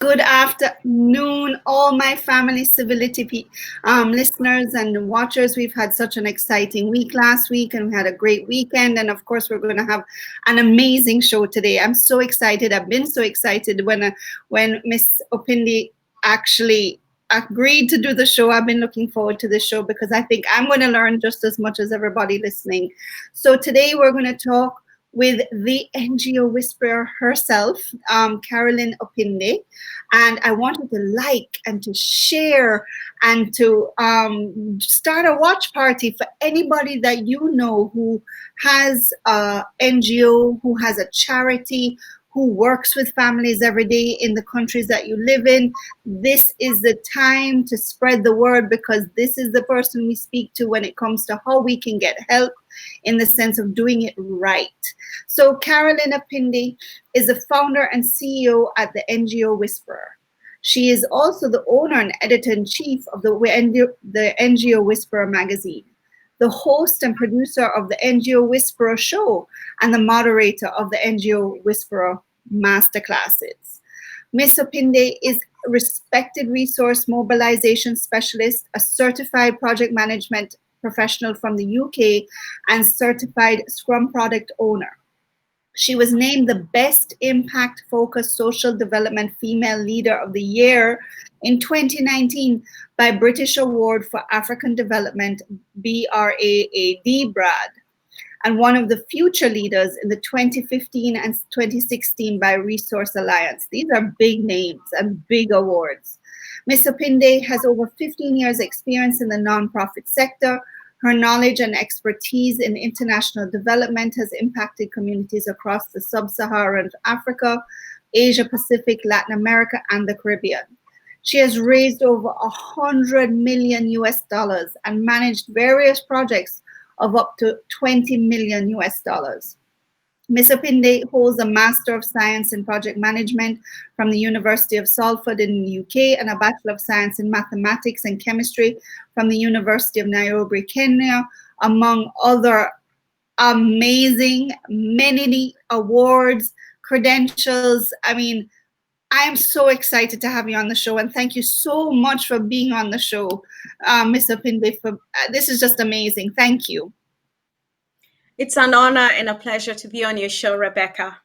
Good afternoon, all my family Civility listeners and watchers. We've had such an exciting week last week, and we had a great weekend. And of course, we're going to have an amazing show today. I'm so excited. I've been so excited when Miss Opinde actually agreed to do the show. I've been looking forward to this show because I think I'm going to learn just as much as everybody listening. So today we're going to talk with the NGO Whisperer herself, Carolyne Opinde. And I wanted to like and to share and to start a watch party for anybody that you know who has a NGO, who has a charity, who works with families every day in the countries that you live in. This is the time to spread the word, because this is the person we speak to when it comes to how we can get help in the sense of doing it right. So Carolyne Opinde is the founder and CEO at the NGO Whisperer. She is also the owner and editor-in-chief of the NGO Whisperer magazine, the host and producer of the NGO Whisperer show, and the moderator of the NGO Whisperer masterclasses. Ms. Opinde is a respected resource mobilization specialist, a certified project management professional from the UK, and certified Scrum product owner. She was named the Best Impact Focused Social Development Female Leader of the Year in 2019 by British Award for African Development, BRAAD, and one of the future leaders in the 2015 and 2016 by Resource Alliance. These are big names and big awards. Ms. Opinde has over 15 years experience in the nonprofit sector. Her knowledge and expertise in international development has impacted communities across the sub-Saharan Africa, Asia Pacific, Latin America, and the Caribbean. She has raised over $100 million and managed various projects of up to $20 million. Ms. Opinde holds a Master of Science in Project Management from the University of Salford in the UK and a Bachelor of Science in Mathematics and Chemistry from the University of Nairobi, Kenya, among other amazing, many awards, credentials. I mean, I am so excited to have you on the show, and thank you so much for being on the show, Ms. Opinde. This is just amazing. Thank you. It's an honor and a pleasure to be on your show, Rebecca.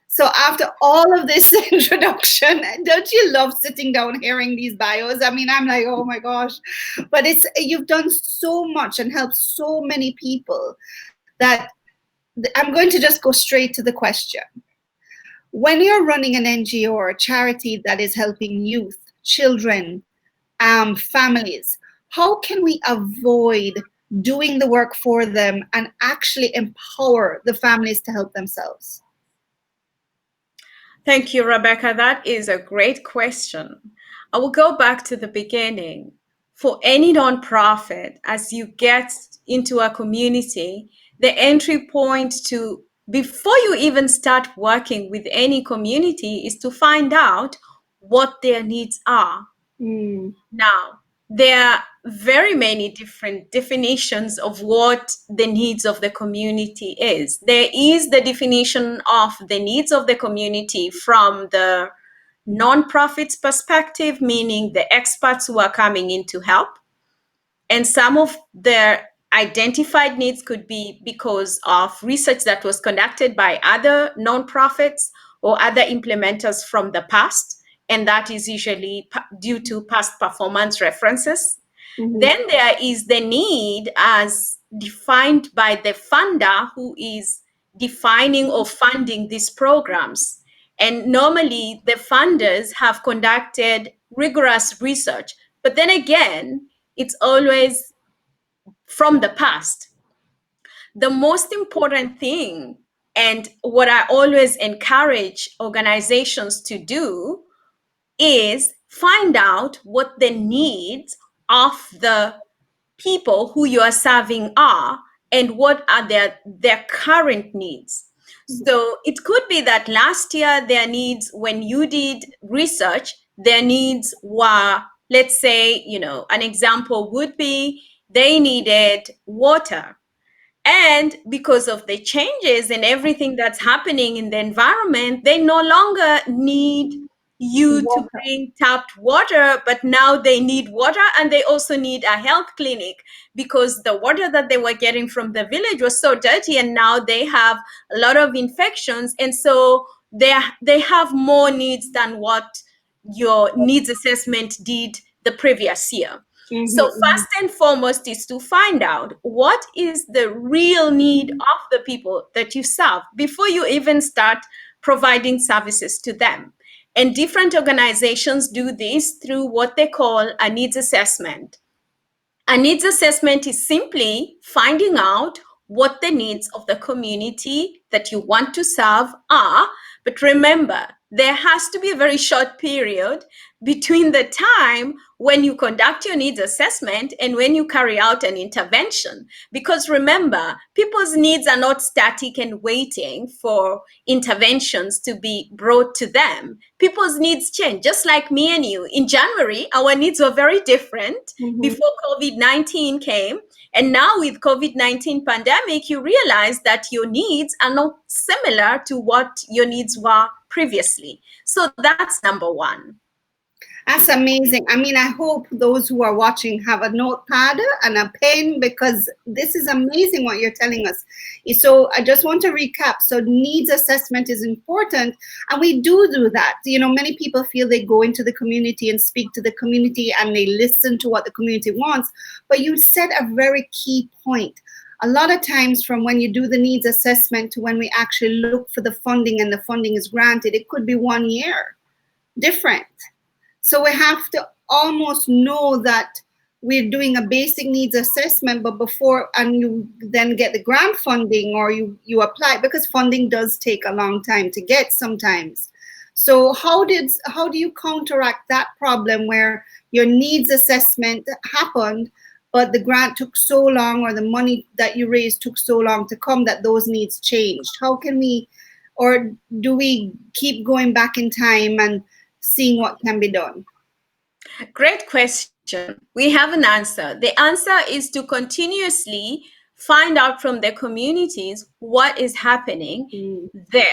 So after all of this introduction, don't you love sitting down hearing these bios? I mean, I'm like, oh my gosh. But you've done so much and helped so many people that I'm going to just go straight to the question. When you're running an NGO or a charity that is helping youth, children, families, how can we avoid doing the work for them and actually empower the families to help themselves? Thank you, Rebecca. That is a great question. I will go back to the beginning. For any nonprofit, as you get into a community, the entry point to, before you even start working with any community, is to find out what their needs are. Now, there are very many different definitions of what the needs of the community is. There is the definition of the needs of the community from the nonprofit's perspective, meaning the experts who are coming in to help. And some of their identified needs could be because of research that was conducted by other nonprofits or other implementers from the past. And that is usually due to past performance references. Mm-hmm. Then there is the need as defined by the funder who is defining or funding these programs. And normally the funders have conducted rigorous research. But then again, it's always from the past. The most important thing, and what I always encourage organizations to do, is find out what the needs of the people who you are serving are and what are their current needs. So it could be that last year their needs, when you did research, their needs were, let's say, an example would be they needed water. And because of the changes and everything that's happening in the environment, they no longer need you to Water. bring tapped water, but now they need water and they also need a health clinic because the water that they were getting from the village was so dirty and now they have a lot of infections. And so they have more needs than what your needs assessment did the previous year. So Mm-hmm, first and foremost is to find out what is the real need of the people that you serve before you even start providing services to them. And different organizations do this through what they call a needs assessment. A needs assessment is simply finding out what the needs of the community that you want to serve are. But remember, there has to be a very short period between the time when you conduct your needs assessment and when you carry out an intervention. Because remember, people's needs are not static and waiting for interventions to be brought to them. People's needs change, just like me and you. In January, our needs were very different mm-hmm. before COVID-19 came. And now with COVID-19 pandemic, you realize that your needs are not similar to what your needs were previously. So that's number one. That's amazing. I mean, I hope those who are watching have a notepad and a pen because this is amazing what you're telling us. So I just want to recap. So needs assessment is important, and we do that. You know, many people feel they go into the community and speak to the community and they listen to what the community wants. But you said a very key point. A lot of times from when you do the needs assessment to when we actually look for the funding and the funding is granted, it could be 1 year different. So we have to almost know that we're doing a basic needs assessment, but before, and you then get the grant funding or you apply, because funding does take a long time to get sometimes. So how do you counteract that problem where your needs assessment happened, but the grant took so long or the money that you raised took so long to come that those needs changed? How can we, or do we keep going back in time and seeing what can be done? Great question. We have an answer. The answer is to continuously find out from the communities what is happening there.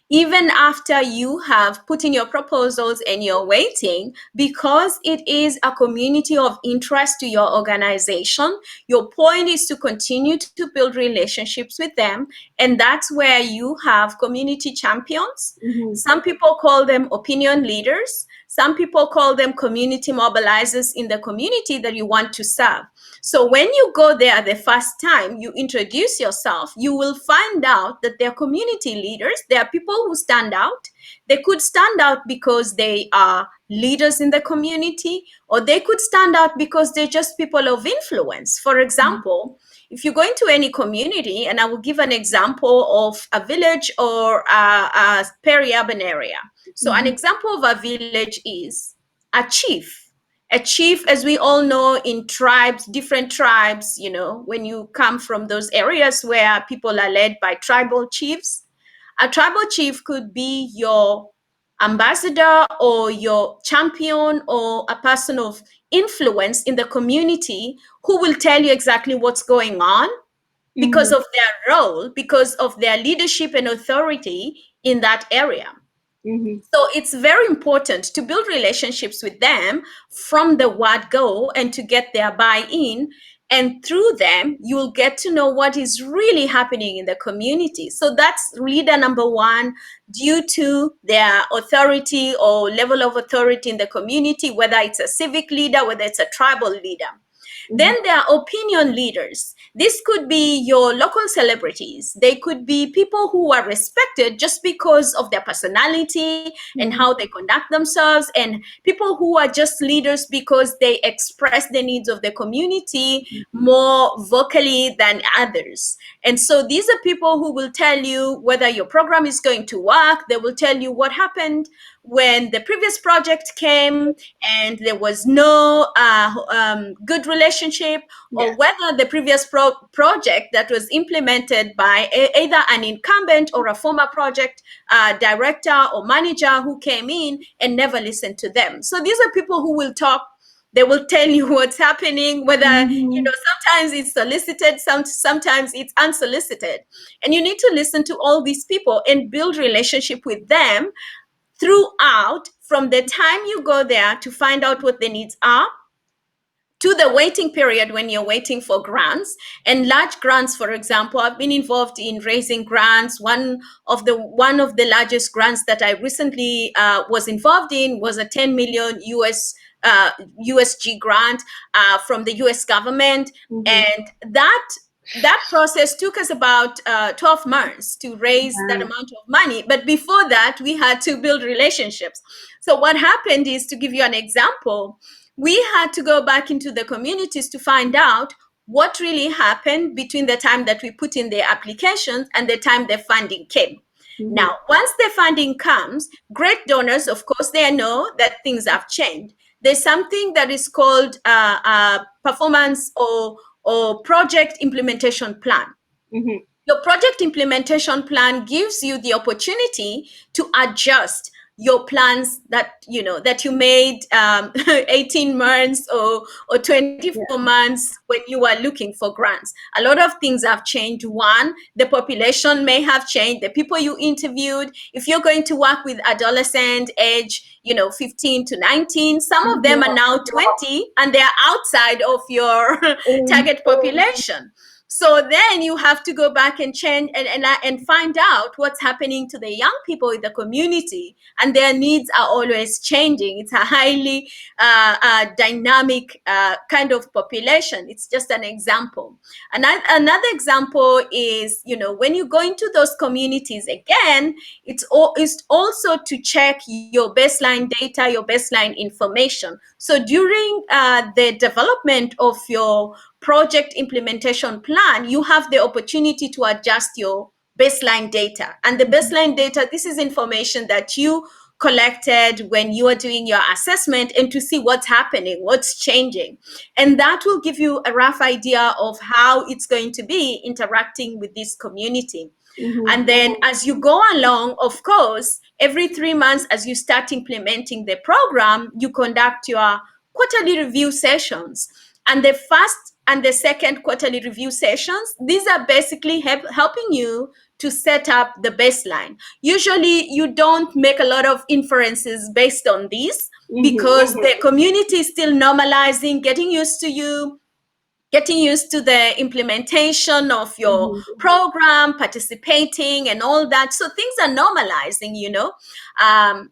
Even after you have put in your proposals and you're waiting, because it is a community of interest to your organization, your point is to continue to build relationships with them. And that's where you have community champions. Mm-hmm. Some people call them opinion leaders. Some people call them community mobilizers in the community that you want to serve. So when you go there the first time, you introduce yourself, you will find out that they're community leaders. They are people who stand out. They could stand out because they are leaders in the community, or they could stand out because they're just people of influence. For example, if you go into any community, and I will give an example of a village or a peri-urban area. So an example of a village is a chief. A chief, as we all know, in tribes, different tribes, you know, when you come from those areas where people are led by tribal chiefs, a tribal chief could be your ambassador or your champion or a person of influence in the community who will tell you exactly what's going on because of their role, because of their leadership and authority in that area. Mm-hmm. So it's very important to build relationships with them from the word go and to get their buy-in. And through them, you'll get to know what is really happening in the community. So that's leader number one, due to their authority or level of authority in the community, whether it's a civic leader, whether it's a tribal leader. Then there are opinion leaders. This could be your local celebrities. They could be people who are respected just because of their personality and how they conduct themselves, and people who are just leaders because they express the needs of the community more vocally than others. And so these are people who will tell you whether your program is going to work. They will tell you what happened when the previous project came and there was no good relationship, or whether the previous project that was implemented by either an incumbent or a former project director or manager who came in and never listened to them. So these are people who will talk. They will tell you what's happening, whether, you know, sometimes it's solicited, sometimes it's unsolicited. And you need to listen to all these people and build relationship with them throughout from the time you go there to find out what the needs are, to the waiting period when you're waiting for grants. And large grants, for example, I've been involved in raising grants. One of the largest grants that I recently was involved in was a 10 million USG grant from the US government. And that process took us about 12 months to raise that amount of money. But before that, we had to build relationships. So what happened is, to give you an example, we had to go back into the communities to find out what really happened between the time that we put in the applications and the time the funding came. Now, once the funding comes, great donors, of course, they know that things have changed. There's something that is called performance or project implementation plan. Your project implementation plan gives you the opportunity to adjust your plans that you made 18 months or 24 months when you were looking for grants. A lot of things have changed. One, the population may have changed, the people you interviewed. If you're going to work with adolescent age 15 to 19, some of them are now 20 and they're outside of your target population. So then you have to go back and change and find out what's happening to the young people in the community, and their needs are always changing. It's a highly dynamic kind of population. It's just an example. Another example is, when you go into those communities again, it's also to check your baseline data, your baseline information. So during the development of your project implementation plan, you have the opportunity to adjust your baseline data. And the baseline data, this is information that you collected when you are doing your assessment, and to see what's happening, what's changing. And that will give you a rough idea of how it's going to be interacting with this community. And then as you go along, of course, every 3 months, as you start implementing the program, you conduct your quarterly review sessions. And the first and the second quarterly review sessions, these are basically helping you to set up the baseline. Usually you don't make a lot of inferences based on these, because the community is still normalizing, getting used to you, getting used to the implementation of your program, participating and all that. So things are normalizing,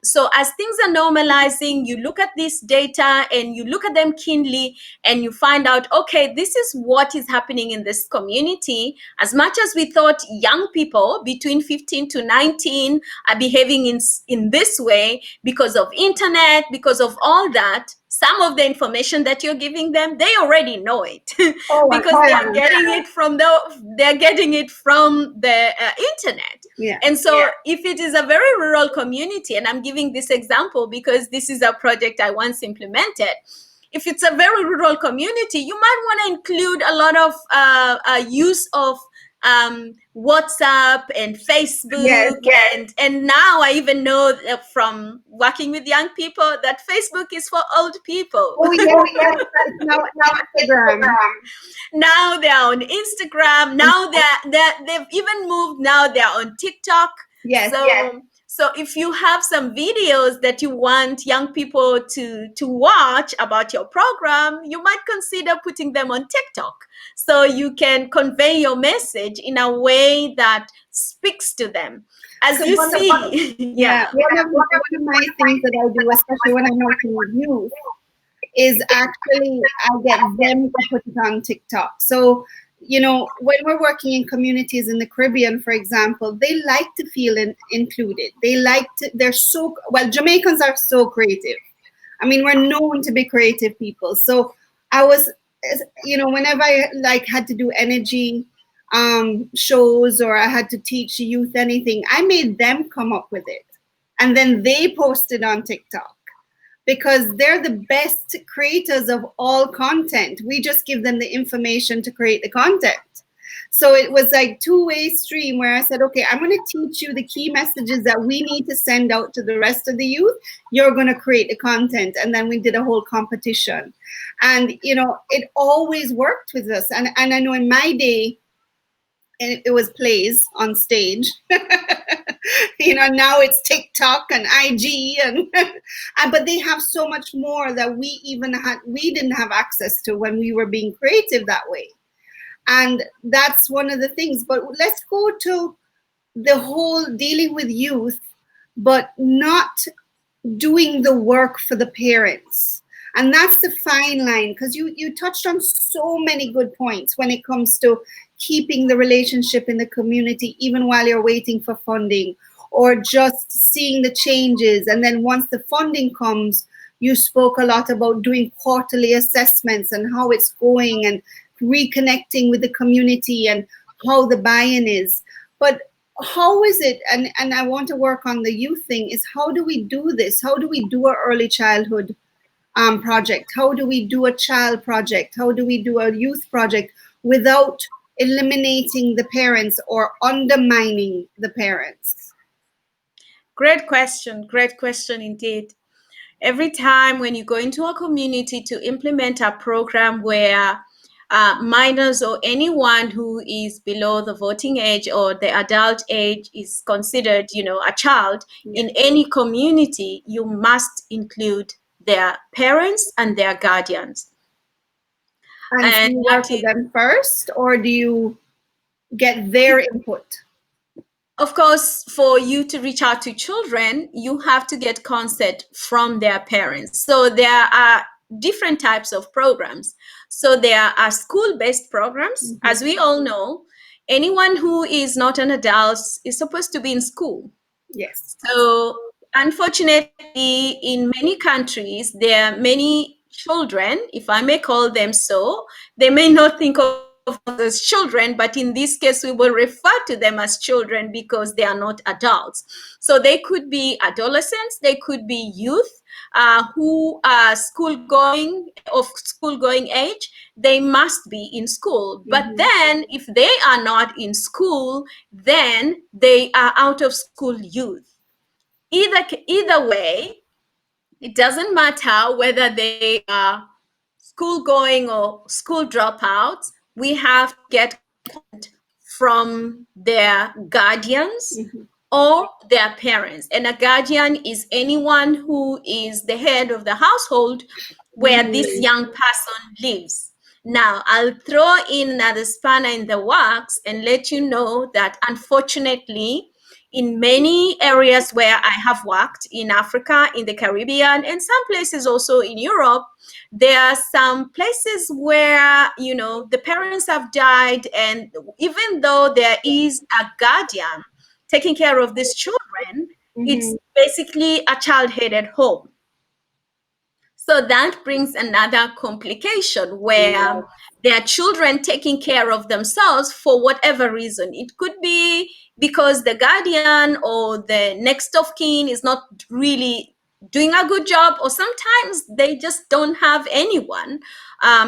So as things are normalizing, you look at this data and you look at them keenly, and you find out, okay, this is what is happening in this community. As much as we thought young people between 15 to 19 are behaving in this way because of internet, because of all that, some of the information that you're giving them, they already know it because they're getting it from the internet. And so if it is a very rural community, and I'm giving this example because this is a project I once implemented, if it's a very rural community, you might want to include a lot of use of WhatsApp and Facebook. And now I even know from working with young people that Facebook is for old people. Now Instagram. Now they're on Instagram. Now they've even moved. Now they're on TikTok. So if you have some videos that you want young people to watch about your program, you might consider putting them on TikTok, so you can convey your message in a way that speaks to them. As you see, one of my things that I do, especially when I'm working with youth, is actually I get them to put it on TikTok. So, when we're working in communities in the Caribbean, for example, they like to feel included. Jamaicans are so creative. I mean, we're known to be creative people. So I was, whenever I had to do energy shows, or I had to teach youth anything, I made them come up with it. And then they posted on TikTok, because they're the best creators of all content. We just give them the information to create the content. So it was like two-way stream where I said, okay, I'm going to teach you the key messages that we need to send out to the rest of the youth. You're going to create the content. And then we did a whole competition. And, it always worked with us. And I know in my day, it was plays on stage. Now it's TikTok and IG but they have so much more that we didn't have access to when we were being creative that way. And that's one of the things. But let's go to the whole dealing with youth, but not doing the work for the parents. And that's the fine line, because you touched on so many good points when it comes to keeping the relationship in the community, even while you're waiting for funding, or just seeing the changes. And then once the funding comes, you spoke a lot about doing quarterly assessments and how it's going, and reconnecting with the community and how the buy-in is. But how is it, and I want to work on the youth thing, is how do we do this? How do we do an early childhood project? How do we do a child project? How do we do a youth project without eliminating the parents or undermining the parents? Great question indeed. Every time when you go into a community to implement a program where minors or anyone who is below the voting age or the adult age is considered, a child, in any community, you must include their parents and their guardians. And do you work with them first, or do you get their input? Of course, for you to reach out to children, you have to get consent from their parents. So there are different types of programs. So there are school-based programs. Mm-hmm. As we all know, anyone who is not an adult is supposed to be in school. Yes. So unfortunately, in many countries, there are many children, if I may call them so. They may not think of us as children, but in this case, we will refer to them as children because they are not adults. So they could be adolescents, they could be youth who are school-going age. They must be in school. Mm-hmm. But then if they are not in school, then they are out of school youth. Either way, it doesn't matter whether they are school-going or school dropouts. We have to get consent from their guardians, mm-hmm. or their parents. And a guardian is anyone who is the head of the household where mm-hmm. this young person lives. Now, I'll throw in another spanner in the works and let you know that unfortunately, in many areas where I have worked in Africa, in the Caribbean, and some places also in Europe, there are some places where, the parents have died, and even though there is a guardian taking care of these children, mm-hmm. it's basically a child-headed home. So that brings another complication where there are children taking care of themselves for whatever reason. It could be because the guardian or the next of kin is not really doing a good job, or sometimes they just don't have anyone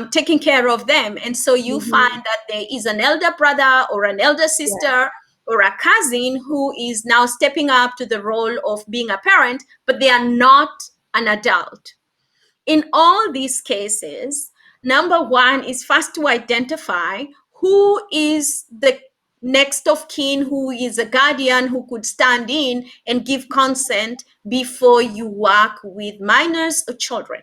taking care of them. And so you mm-hmm. find that there is an elder brother or an elder sister or a cousin who is now stepping up to the role of being a parent, but they are not an adult. In all these cases, number one is first to identify who is the next of kin, who is a guardian who could stand in and give consent before you work with minors or children.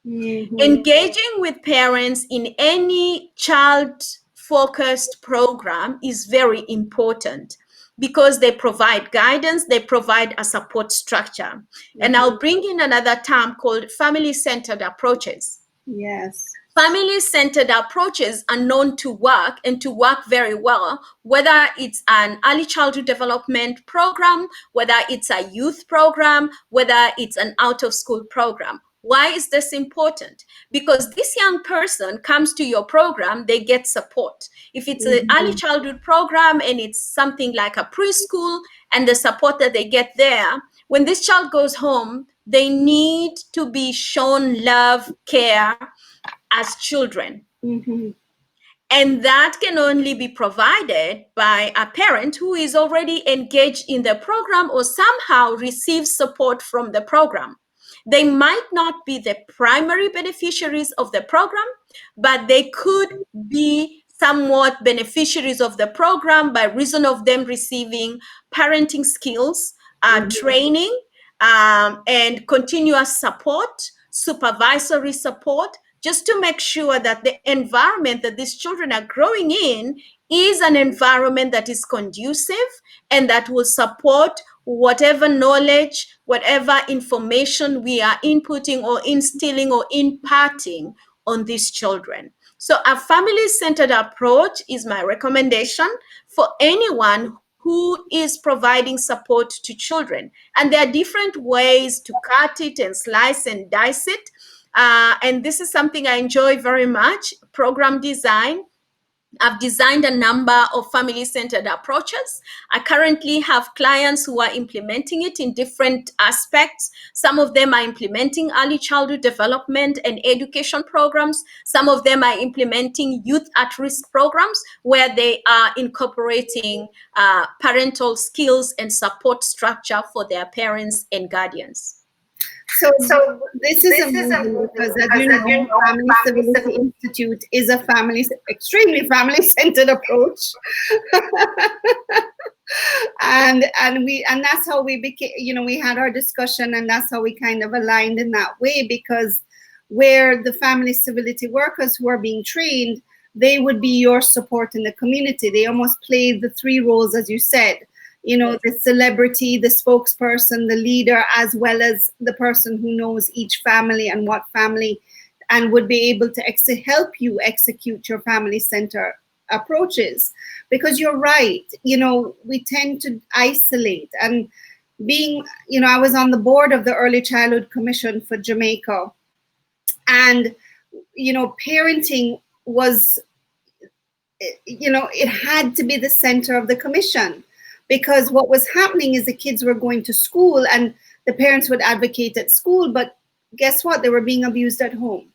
Mm-hmm. Engaging with parents in any child-focused program is very important, because they provide guidance, they provide a support structure. Mm-hmm. And I'll bring in another term called family-centered approaches. Yes. Family-centered approaches are known to work, and to work very well, whether it's an early childhood development program, whether it's a youth program, whether it's an out-of-school program. Why is this important? Because this young person comes to your program, they get support. If it's an early childhood program and it's something like a preschool, and the support that they get there, when this child goes home, they need to be shown love, care as children. Mm-hmm. And that can only be provided by a parent who is already engaged in the program or somehow receives support from the program. They might not be the primary beneficiaries of the program, but they could be somewhat beneficiaries of the program by reason of them receiving parenting skills, training, and continuous support, supervisory support, just to make sure that the environment that these children are growing in is an environment that is conducive and that will support whatever knowledge, whatever information we are inputting or instilling or imparting on these children. So a family-centered approach is my recommendation for anyone who is providing support to children. And there are different ways to cut it and slice and dice it. And this is something I enjoy very much, program design. I've designed a number of family-centered approaches. I currently have clients who are implementing it in different aspects. Some of them are implementing early childhood development and education programs. Some of them are implementing youth at-risk programs where they are incorporating parental skills and support structure for their parents and guardians. So this is amazing because, as you know, Family Civility Institute is a extremely family-centered approach, and that's how we became. We had our discussion, and that's how we kind of aligned in that way. Because where the family civility workers who are being trained, they would be your support in the community. They almost played the three roles, as you said. The celebrity, the spokesperson, the leader, as well as the person who knows each family and what family, and would be able to help you execute your family center approaches. Because you're right, we tend to isolate. And I was on the board of the Early Childhood Commission for Jamaica. And, parenting was, it had to be the center of the commission. Because what was happening is the kids were going to school and the parents would advocate at school, but guess what? They were being abused at home.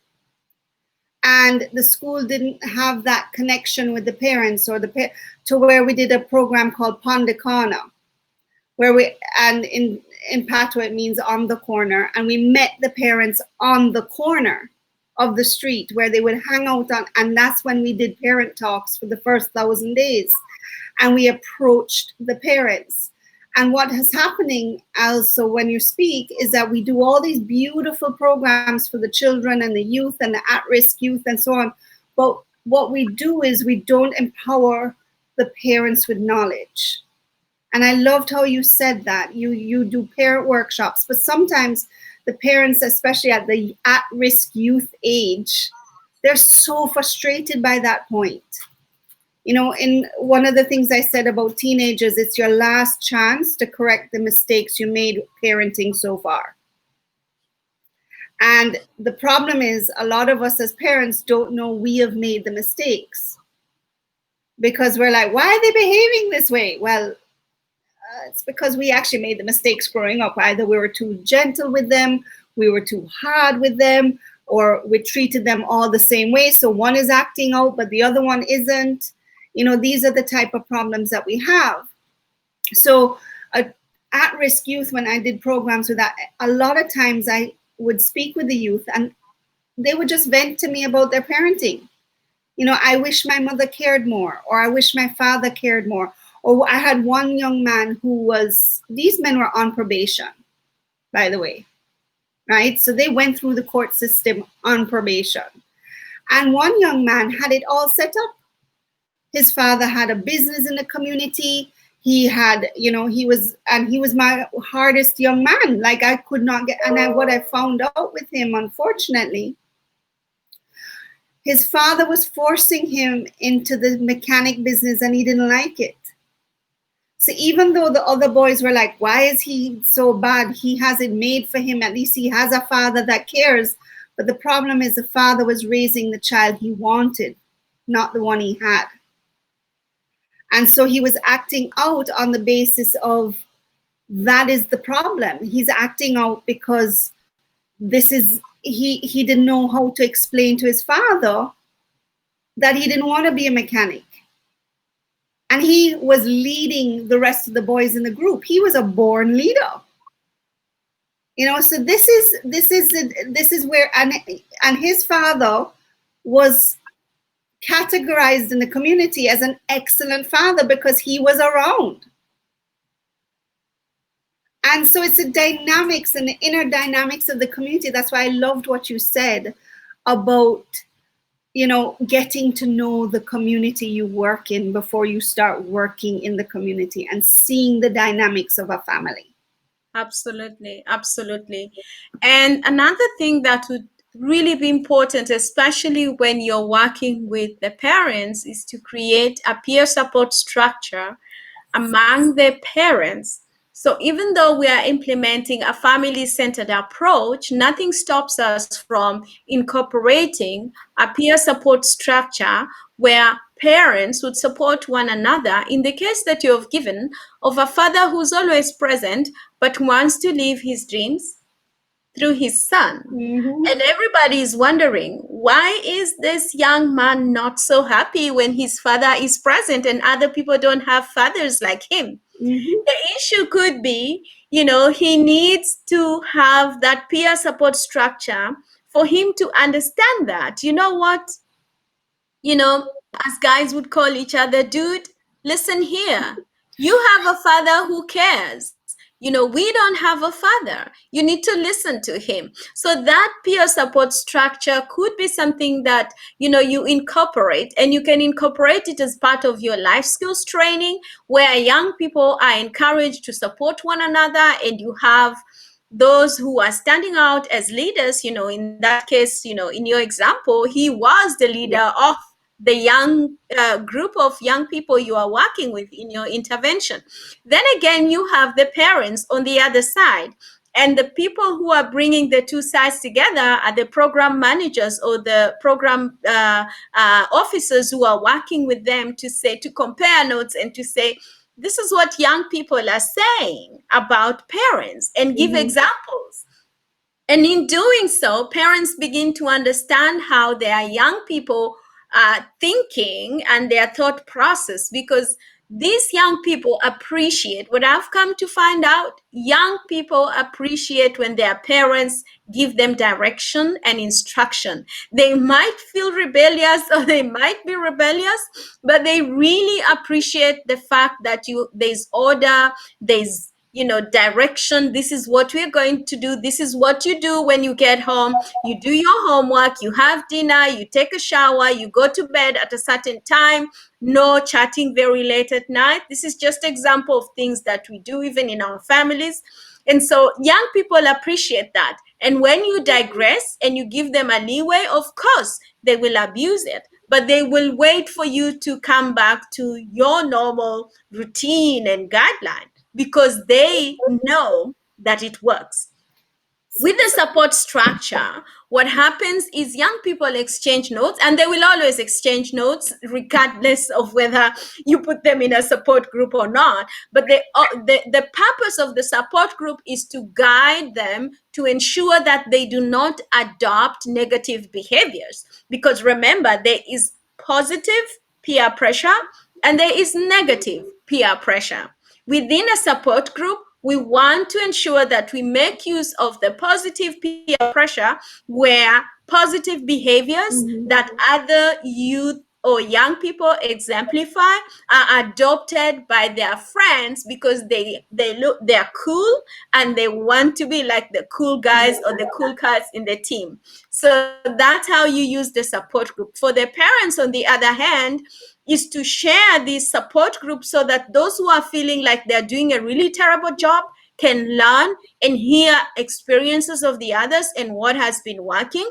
And the school didn't have that connection with the parents to where we did a program called Opinde, and in Patois it means on the corner. And we met the parents on the corner of the street where they would hang out and that's when we did parent talks for the first 1,000 days. And we approached the parents. And what is happening also when you speak is that we do all these beautiful programs for the children and the youth and the at-risk youth and so on. But what we do is we don't empower the parents with knowledge. And I loved how you said that. You do parent workshops, but sometimes the parents, especially at the at-risk youth age, they're so frustrated by that point. In one of the things I said about teenagers, it's your last chance to correct the mistakes you made parenting so far. And the problem is a lot of us as parents don't know we have made the mistakes. Because we're like, why are they behaving this way? Well, it's because we actually made the mistakes growing up. Either we were too gentle with them, we were too hard with them, or we treated them all the same way. So one is acting out, but the other one isn't. These are the type of problems that we have. So at-risk youth, when I did programs with that, a lot of times I would speak with the youth and they would just vent to me about their parenting. I wish my mother cared more, or I wish my father cared more. Or I had one young man these men were on probation, by the way, right? So they went through the court system on probation. And one young man had it all set up. His father had a business in the community. He had, he was my hardest young man. Like I could not get, what I found out with him, unfortunately, his father was forcing him into the mechanic business and he didn't like it. So even though the other boys were like, why is he so bad? He has it made for him. At least he has a father that cares. But the problem is the father was raising the child he wanted, not the one he had. And so he was acting out on the basis of that is the problem. He's acting out because he didn't know how to explain to his father that he didn't want to be a mechanic. And he was leading the rest of the boys in the group. He was a born leader. So this is where, and his father was categorized in the community as an excellent father because he was around. And so it's the dynamics and the inner dynamics of the community. That's why I loved what you said about, getting to know the community you work in before you start working in the community and seeing the dynamics of a family. Absolutely, absolutely. And another thing that would really be important, especially when you're working with the parents, is to create a peer support structure among the parents. So even though we are implementing a family-centered approach, nothing stops us from incorporating a peer support structure where parents would support one another in the case that you have given of a father who's always present but wants to live his dreams through his son. Mm-hmm. And everybody is wondering, why is this young man not so happy when his father is present and other people don't have fathers like him? Mm-hmm. The issue could be, he needs to have that peer support structure for him to understand that, you know what, as guys would call each other, dude, listen here. You have a father who cares. We don't have a father. You need to listen to him. So that peer support structure could be something that, you incorporate, and you can incorporate it as part of your life skills training, where young people are encouraged to support one another, and you have those who are standing out as leaders. In that case, in your example, he was the Yeah. leader of the young group of young people you are working with in your intervention. Then again, you have the parents on the other side. And the people who are bringing the two sides together are the program managers or the program officers who are working with them to compare notes and to say, this is what young people are saying about parents, and give Mm-hmm. examples. And in doing so, parents begin to understand how their young people are thinking and their thought process, because these young people appreciate what I've come to find out. Young people appreciate when their parents give them direction and instruction. They might feel rebellious or they might be rebellious, but they really appreciate the fact that there's order, there's direction. This is what we're going to do. This is what you do when you get home. You do your homework, you have dinner, you take a shower, you go to bed at a certain time. No chatting very late at night. This is just example of things that we do even in our families. And so young people appreciate that. And when you digress and you give them a leeway, of course they will abuse it, but they will wait for you to come back to your normal routine and guideline, because they know that it works. With the support structure, what happens is young people exchange notes, and they will always exchange notes regardless of whether you put them in a support group or not. But the purpose of the support group is to guide them to ensure that they do not adopt negative behaviors. Because remember, there is positive peer pressure and there is negative peer pressure. Within a support group, we want to ensure that we make use of the positive peer pressure, where positive behaviors Mm-hmm. that other youth or young people exemplify are adopted by their friends, because they're cool and they want to be like the cool guys or the cool cats in the team. So that's how you use the support group. For the parents, on the other hand, is to share these support groups so that those who are feeling like they're doing a really terrible job can learn and hear experiences of the others and what has been working,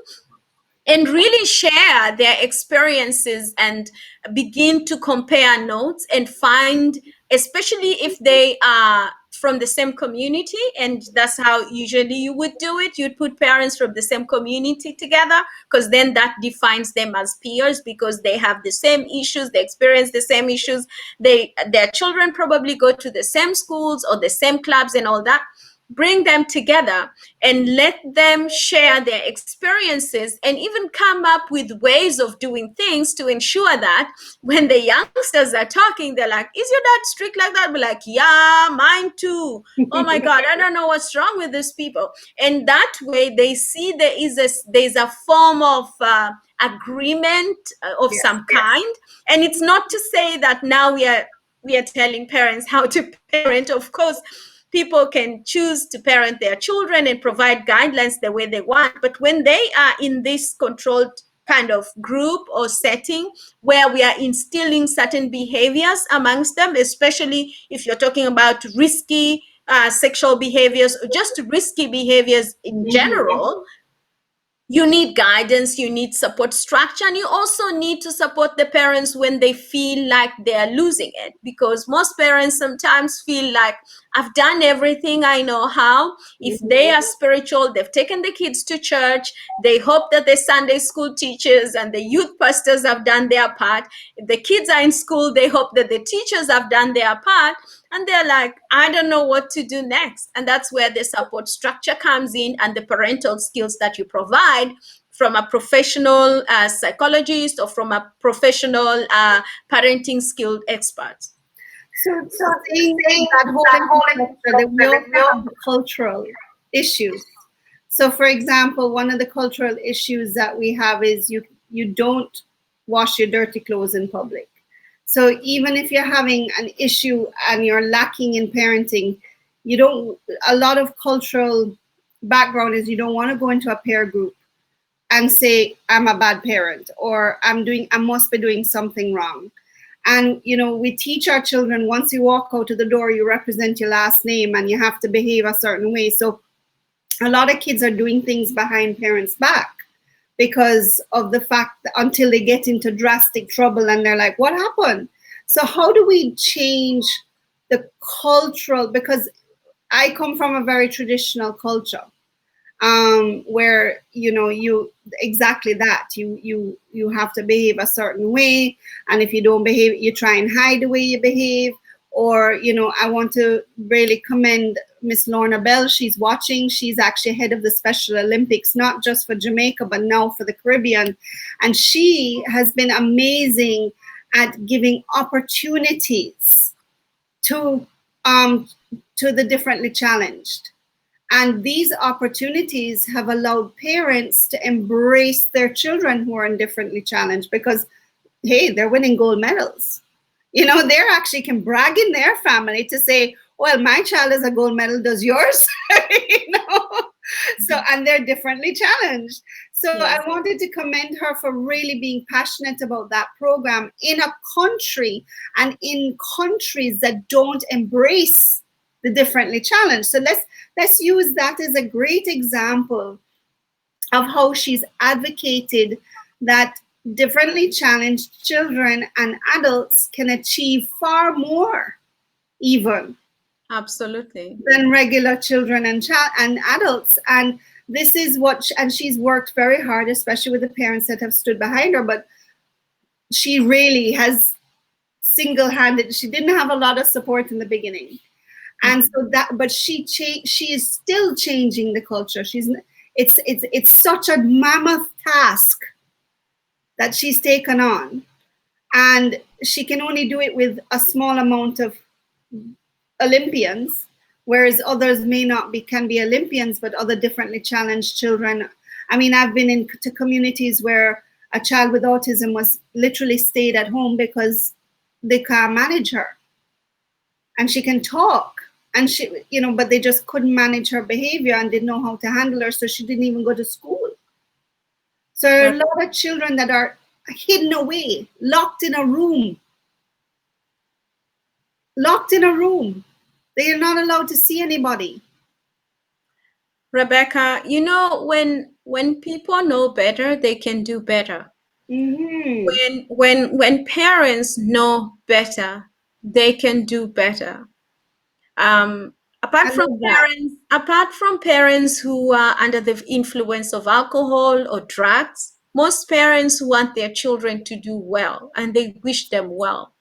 and really share their experiences and begin to compare notes and find, especially if they are from the same community, and that's how usually you would do it. You'd put parents from the same community together, because then that defines them as peers, because they have the same issues, they experience the same issues, their children probably go to the same schools or the same clubs and all that. Bring them together and let them share their experiences, and even come up with ways of doing things to ensure that when the youngsters are talking, they're like, is your dad strict like that? We're like, yeah, mine too. Oh my God, I don't know what's wrong with these people. And that way they see there's a form of agreement of some kind. And it's not to say that now we are telling parents how to parent. Of course, people can choose to parent their children and provide guidelines the way they want, but when they are in this controlled kind of group or setting where we are instilling certain behaviors amongst them, especially if you're talking about risky sexual behaviors or just risky behaviors in general, you need guidance, you need support structure, and you also need to support the parents when they feel like they're losing it. Because most parents sometimes feel like, I've done everything I know how. If they are spiritual, they've taken the kids to church, they hope that the Sunday school teachers and the youth pastors have done their part. If the kids are in school, they hope that the teachers have done their part. And they're like, I don't know what to do next. And that's where the support structure comes in, and the parental skills that you provide from a professional psychologist or from a professional parenting skilled expert. So saying that whole infrastructure, that we also have the cultural issues. So, for example, one of the cultural issues that we have is you don't wash your dirty clothes in public. So even if you're having an issue and you're lacking in parenting, you don't. A lot of cultural background is you don't want to go into a peer group and say I'm a bad parent, or I must be doing something wrong. And we teach our children, once you walk out of the door, you represent your last name and you have to behave a certain way. So a lot of kids are doing things behind parents' back because of the fact that until they get into drastic trouble and they're like, what happened? So how do we change the cultural, because I come from a very traditional culture, where you exactly that you have to behave a certain way, and if you don't behave, you try and hide the way you behave. Or I want to really commend Miss Lorna Bell. She's watching. She's actually head of the Special Olympics, not just for Jamaica but now for the Caribbean, and she has been amazing at giving opportunities to the differently challenged. And these opportunities have allowed parents to embrace their children who are differently challenged, because, hey, they're winning gold medals. They actually can brag in their family to say, well, my child is a gold medal, does yours? So, and they're differently challenged. So yes. I wanted to commend her for really being passionate about that program in a country and in countries that don't embrace the differently challenged. So let's use that as a great example of how she's advocated that differently challenged children and adults can achieve far more even absolutely than regular children and adults. And this is and she's worked very hard, especially with the parents that have stood behind her, but she really has single-handed, she didn't have a lot of support in the beginning. And so but she is still changing the culture. It's such a mammoth task that she's taken on, and she can only do it with a small amount of Olympians, whereas others can be Olympians, but other differently challenged children. I mean, I've been into communities where a child with autism was literally stayed at home because they can't manage her, and she can talk. And she, but they just couldn't manage her behavior and didn't know how to handle her, so she didn't even go to school. So there are a lot of children that are hidden away, locked in a room. They are not allowed to see anybody. Rebecca, when people know better, they can do better. Mm-hmm. When parents know better, they can do better. Apart from parents who are under the influence of alcohol or drugs, most parents want their children to do well and they wish them well.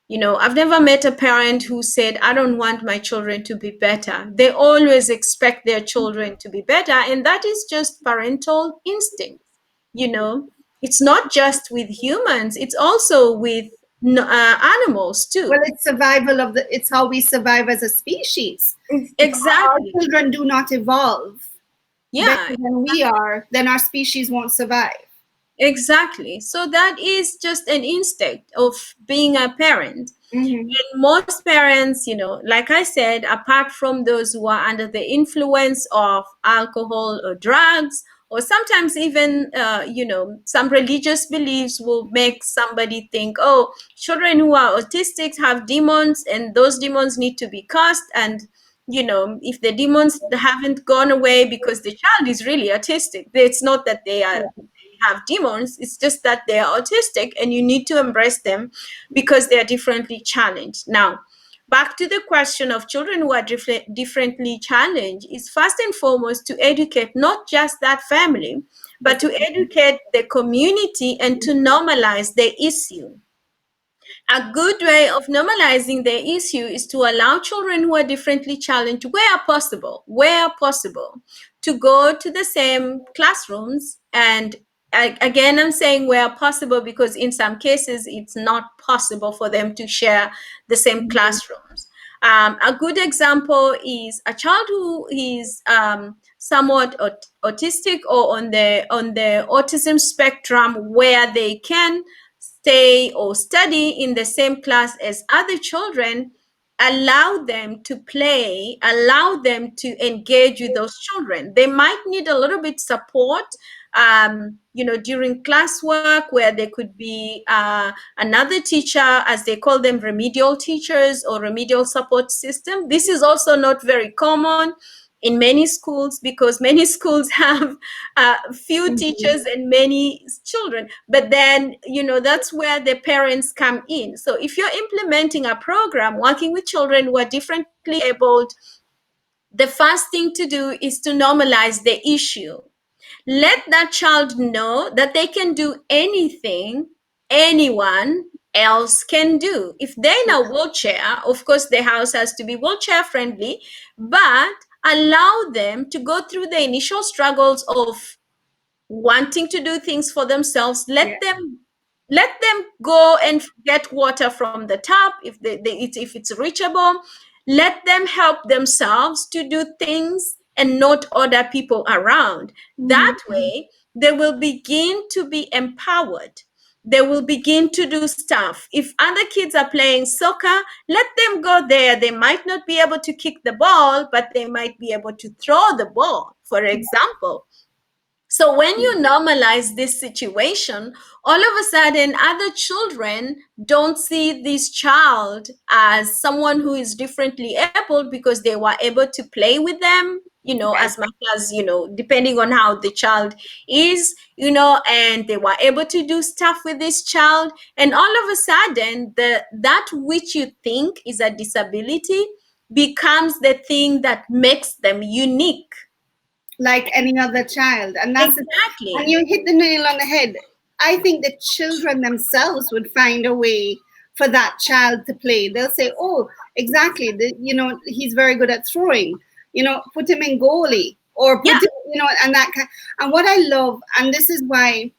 I've never met a parent who said, I don't want my children to be better. They always expect their children to be better. And that is just parental instinct. It's not just with humans, it's also with animals too. Well, it's it's how we survive as a species. Exactly. If our children do not evolve better than we are, then our species won't survive. Exactly. So that is just an instinct of being a parent. Mm-hmm. And most parents, like I said, apart from those who are under the influence of alcohol or drugs, or sometimes even, some religious beliefs will make somebody think, oh, children who are autistic have demons and those demons need to be cast. And, if the demons haven't gone away because the child is really autistic, it's not that they have demons, it's just that they are autistic and you need to embrace them because they are differently challenged. Now, back to the question of children who are differently challenged is first and foremost to educate not just that family, but to educate the community and to normalize the issue. A good way of normalizing the issue is to allow children who are differently challenged, where possible, to go to the same classrooms. And again, I'm saying where possible because in some cases it's not possible for them to share the same classrooms. A good example is a child who is somewhat autistic or on the autism spectrum, where they can stay or study in the same class as other children. Allow them to play, allow them to engage with those children. They might need a little bit support, during classwork, where there could be another teacher, as they call them, remedial teachers or remedial support system. This is also not very common in many schools because many schools have few Mm-hmm. teachers and many children. But then, that's where the parents come in. So if you're implementing a program working with children who are differently abled, the first thing to do is to normalize the issue. Let that child know that they can do anything anyone else can do. If they're in a wheelchair, of course, the house has to be wheelchair friendly, but allow them to go through the initial struggles of wanting to do things for themselves. Yeah. Let them go and get water from the tap if it's reachable. Let them help themselves to do things and not other people around. That Mm-hmm. way they will begin to be empowered. They will begin to do stuff. If other kids are playing soccer, let them go there. They might not be able to kick the ball, but they might be able to throw the ball, for example. So when you normalize this situation, all of a sudden other children don't see this child as someone who is differently able because they were able to play with them, Yes. as much as, depending on how the child is, and they were able to do stuff with this child. And all of a sudden, that which you think is a disability becomes the thing that makes them unique. Like any other child. And and Exactly. you hit the nail on the head. I think the children themselves would find a way for that child to play. They'll say, oh, exactly, he's very good at throwing, put him in goalie, or put Yeah. him, and that kind. And what I love, and this is why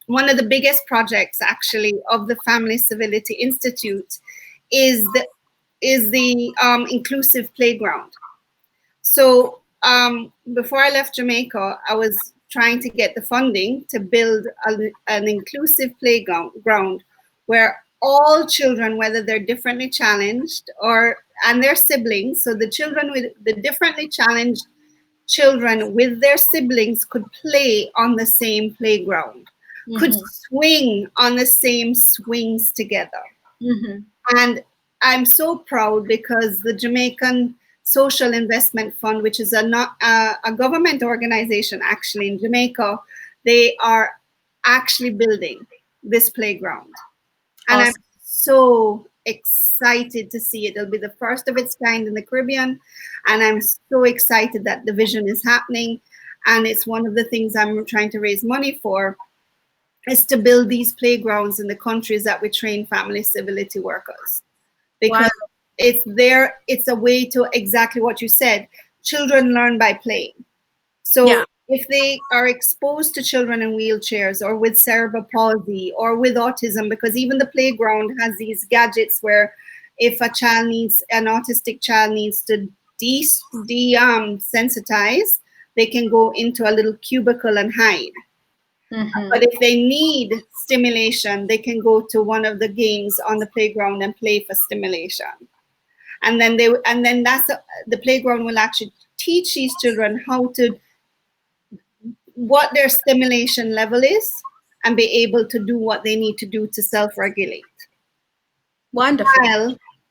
one of the biggest projects actually of the Family Civility Institute is the inclusive playground. So before I left Jamaica, I was trying to get the funding to build an inclusive playground where all children, whether they're differently challenged and their siblings, so the children with the differently challenged children with their siblings could play on the same playground, could Mm-hmm. swing on the same swings together. Mm-hmm. And I'm so proud because the Jamaican Social Investment Fund, which is a government organization actually in Jamaica, they are actually building this playground. And I'm Awesome. so excited to see it. It'll be the first of its kind in the Caribbean. And I'm so excited that the vision is happening. And it's one of the things I'm trying to raise money for, is to build these playgrounds in the countries that we train family civility workers, Wow. because it's a way to exactly what you said. Children learn by playing. Yeah. So if they are exposed to children in wheelchairs or with cerebral palsy or with autism, because even the playground has these gadgets where if an autistic child needs to sensitize, they can go into a little cubicle and hide. Mm-hmm. But if they need stimulation, they can go to one of the games on the playground and play for stimulation. And then the playground will actually teach these children how to what their stimulation level is and be able to do what they need to do to self-regulate. Wonderful.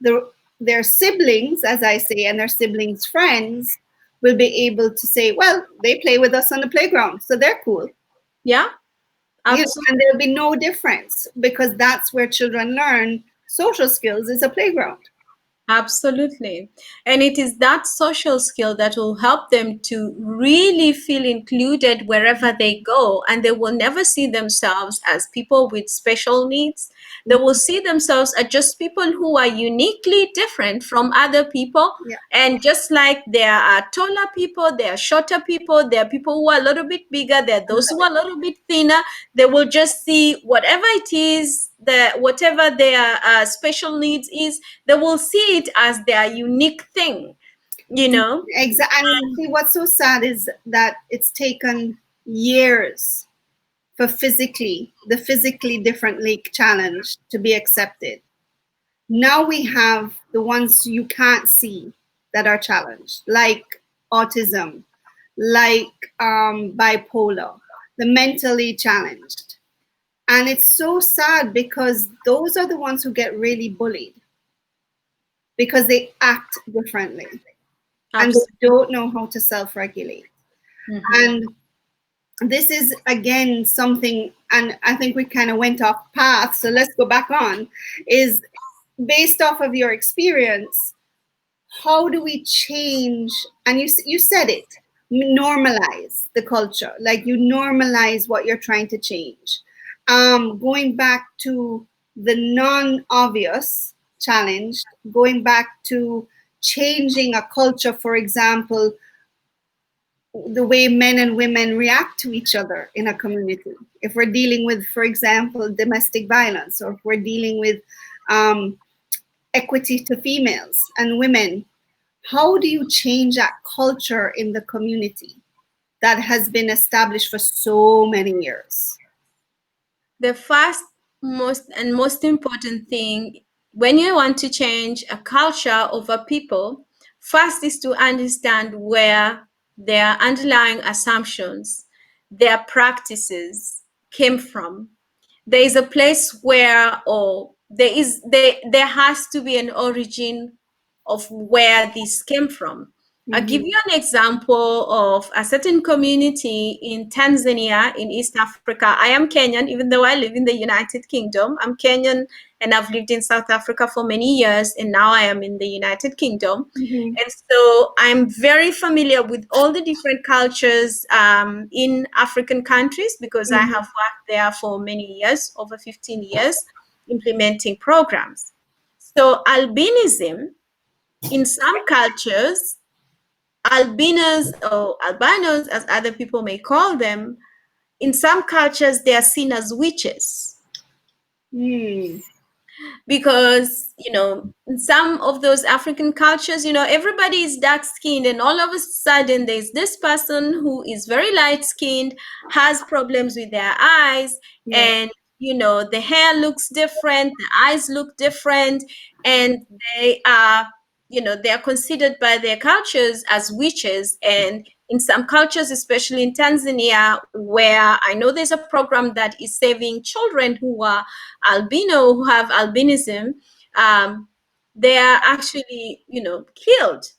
While their siblings, as I say, and their siblings' friends will be able to say, well, they play with us on the playground, so they're cool. Yeah, And absolutely. there'll be no difference because that's where children learn social skills is a playground. Absolutely. And it is that social skill that will help them to really feel included wherever they go. And they will never see themselves as people with special needs. They will see themselves as just people who are uniquely different from other people. Yeah. And just like there are taller people, there are shorter people, there are people who are a little bit bigger, there are those who are a little bit thinner. They will just see whatever it is, whatever their special needs is, they will see it as their unique thing, you know. Exactly. And see, what's so sad is that it's taken years for the physically differently challenged to be accepted. Now we have the ones you can't see that are challenged, like autism, like bipolar, the mentally challenged. And it's so sad because those are the ones who get really bullied because they act differently and they Absolutely. don't know how to self regulate. Mm-hmm. And this is again something, and I think we kind of went off path, so let's go back on, is based off of your experience, how do we change? And you said it, normalize the culture, like you normalize what you're trying to change. Going back to the non-obvious challenge, going back to changing a culture, for example, the way men and women react to each other in a community. If we're dealing with, for example, domestic violence, or if we're dealing with um, equity to females and women, how do you change that culture in the community that has been established for so many years? The first, most important thing when you want to change a culture of a people, first is to understand where their underlying assumptions, their practices came from. There is a place where, or there has to be an origin of where this came from. I'll give Mm-hmm. you an example of a certain community in Tanzania, in East Africa. I am Kenyan, even though I live in the United Kingdom. I'm Kenyan and I've lived in South Africa for many years, and now I am in the United Kingdom. Mm-hmm. And so I'm very familiar with all the different cultures in African countries because I Mm-hmm. have worked there for many years, over 15 years, implementing programs. So albinism in some cultures, albinos or albinos, as other people may call them, in some cultures, they are seen as witches Mm. because, in some of those African cultures, everybody is dark skinned, and all of a sudden, there's this person who is very light skinned, has problems with their eyes, Yeah. and the hair looks different, the eyes look different, and they are they are considered by their cultures as witches. And in some cultures, especially in Tanzania, where I know there's a program that is saving children who are albino, who have albinism, um, they are actually killed.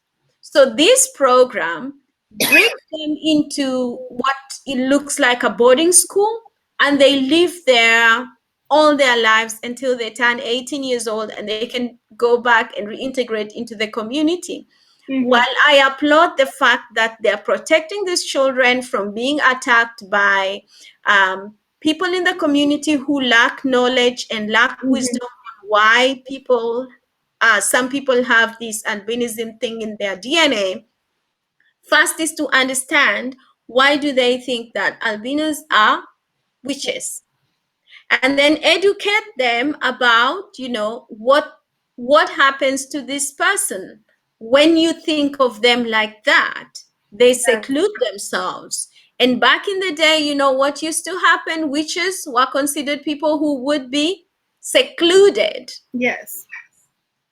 So this program brings them into what it looks like a boarding school, and they live there all their lives until they turn 18 years old, and they can go back and reintegrate into the community. Mm-hmm. While I applaud the fact that they're protecting these children from being attacked by people in the community who lack knowledge and lack Mm-hmm. wisdom on why some people have this albinism thing in their DNA. First is to understand, why do they think that albinos are witches? And then educate them about what happens to this person when you think of them like that. They Yeah. seclude themselves, And back in the day, you know what used to happen? Witches were considered people who would be secluded. Yes.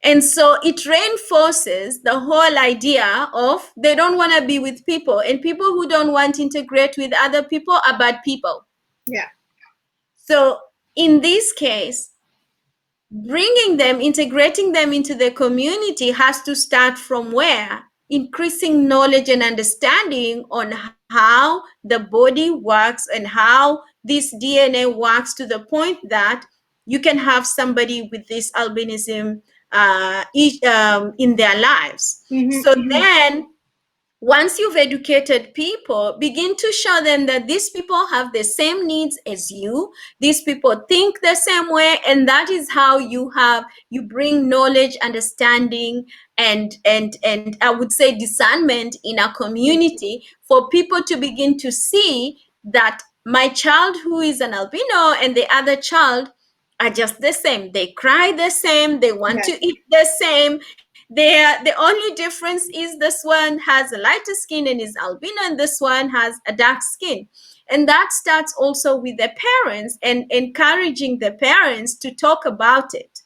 And so it reinforces the whole idea of they don't want to be with people, and people who don't want to integrate with other people are bad people. Yeah. So in this case, bringing them, integrating them into the community has to start from where? Increasing knowledge and understanding on how the body works and how this DNA works, to the point that you can have somebody with this albinism in their lives. So then once you've educated people, begin to show them that these people have the same needs as you. These people think the same way, and that is how you bring knowledge, understanding, and I would say discernment in a community, for people to begin to see that my child who is an albino and the other child are just the same. They cry the same. They want Yes. to eat the same. The only difference is this one has a lighter skin and is albino, and this one has a dark skin. And that starts also with the parents and encouraging the parents to talk about it.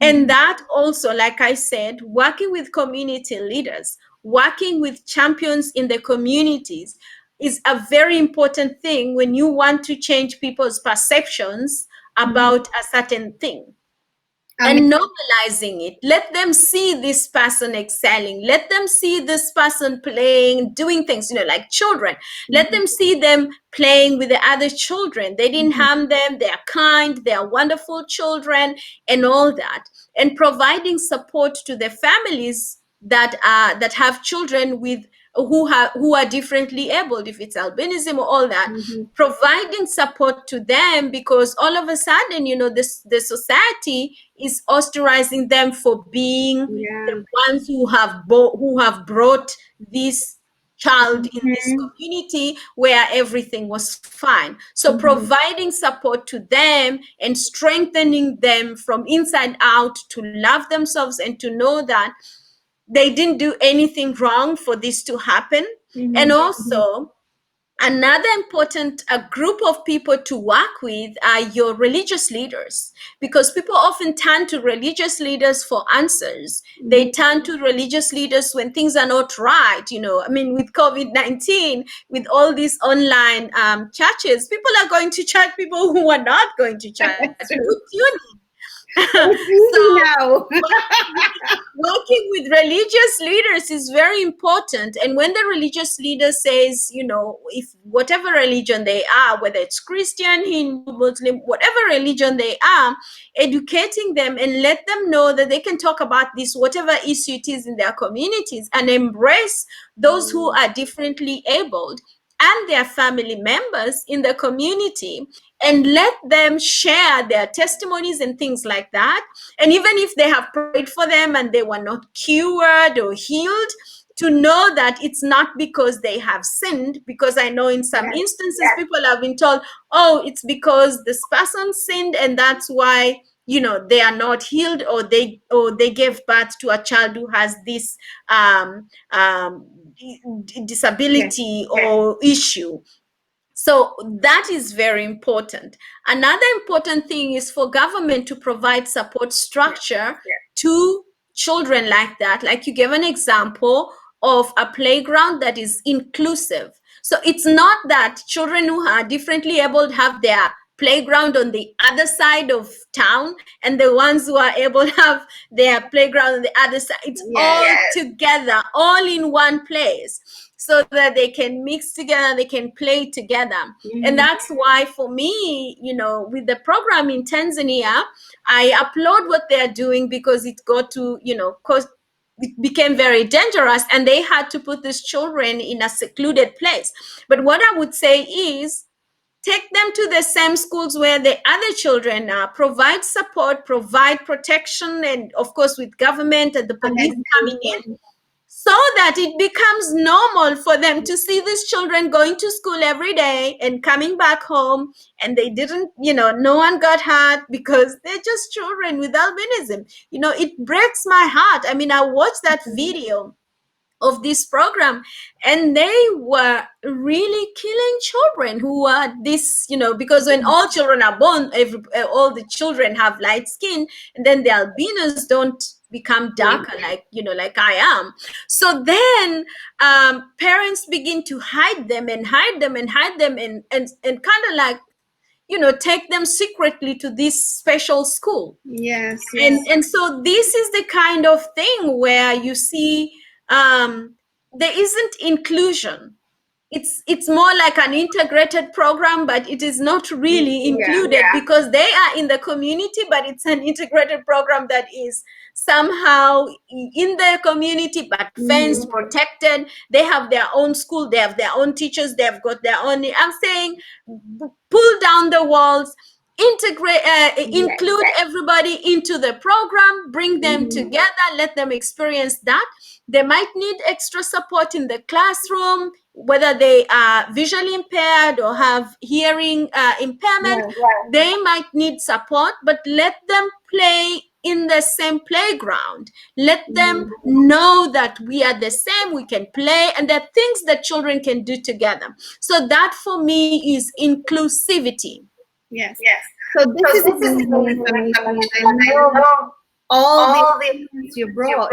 And that also, like I said, working with community leaders, working with champions in the communities is a very important thing when you want to change people's perceptions about a certain thing. And normalizing it, let them see this person excelling, let them see this person playing, doing things, like children. Let them see them playing with the other children. They didn't harm them, they are kind, they are wonderful children, and all that. And providing support to the families that have children with who are differently abled, if it's albinism or all that. Providing support to them, because all of a sudden, the society is ostracizing them for being the Yeah. ones who have brought this child in this community where everything was fine. So providing support to them and strengthening them from inside out to love themselves and to know that they didn't do anything wrong for this to happen. And also, another important group of people to work with are your religious leaders, because people often turn to religious leaders for answers. They turn to religious leaders when things are not right. I mean, with COVID-19, with all these online churches, people are going to church, people who are not going to church. That's Who true. do you It's so easy now. working with religious leaders is very important. And when the religious leader says, if whatever religion they are, whether it's Christian, Hindu, Muslim, whatever religion they are, educating them and let them know that they can talk about this, whatever issue it is in their communities, and embrace those who are differently abled and their family members in the community, and let them share their testimonies and things like that. And even if they have prayed for them and they were not cured or healed, to know that it's not because they have sinned, because I know in some instances people have been told, oh, it's because this person sinned and that's why they are not healed, or they gave birth to a child who has this disability or issue. So that is very important. Another important thing is for government to provide support structure to children like that. Like you gave an example of a playground that is inclusive. So it's not that children who are differently abled have their playground on the other side of town and the ones who are able have their playground on the other side. It's all together, all in one place, so that they can mix together, they can play together. And that's why for me, with the program in Tanzania, I applaud what they're doing, because it got to, cause it became very dangerous and they had to put these children in a secluded place. But what I would say is, take them to the same schools where the other children are, provide support, provide protection, and of course with government and the police coming in, so that it becomes normal for them to see these children going to school every day and coming back home, and they didn't, no one got hurt, because they're just children with albinism. It breaks my heart. I mean, I watched that video of this program, and they were really killing children who are this, because when all children are born, all the children have light skin, and then the albinos don't become darker, like I am. So then parents begin to hide them and hide them and hide them, and kind of like, take them secretly to this special school. Yes, And so this is the kind of thing where you see, there isn't inclusion. It's more like an integrated program, but it is not really included, because they are in the community, but it's an integrated program that is somehow in the community, but fenced, protected. They have their own school, they have their own teachers, they've got their own, I'm saying, pull down the walls, integrate, include everybody into the program, bring them together, let them experience that. They might need extra support in the classroom, whether they are visually impaired or have hearing impairment. They might need support, but let them play in the same playground. Let them know that we are the same, we can play, and there are things that children can do together. So that for me is inclusivity. Yes. So this is amazing information, and I love all the things you brought.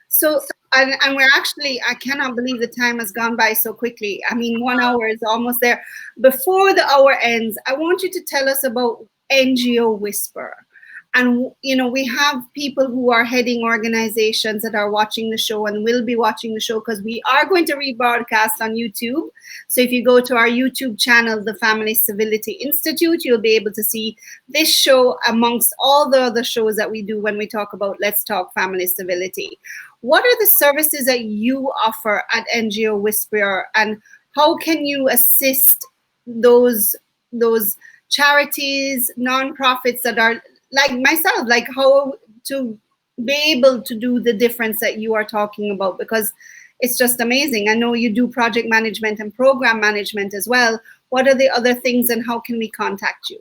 So, and we're actually, I cannot believe the time has gone by so quickly. I mean, 1 hour is almost there. Before the hour ends, I want you to tell us about NGO Whisperer. And, we have people who are heading organizations that are watching the show and will be watching the show, because we are going to rebroadcast on YouTube. So if you go to our YouTube channel, the Family Civility Institute, you'll be able to see this show amongst all the other shows that we do when we talk about Let's Talk Family Civility. What are the services that you offer at NGO Whisperer, and how can you assist those charities, nonprofits that are like myself, like how to be able to do the difference that you are talking about? Because it's just amazing. I know you do project management and program management as well. What are the other things, and how can we contact you?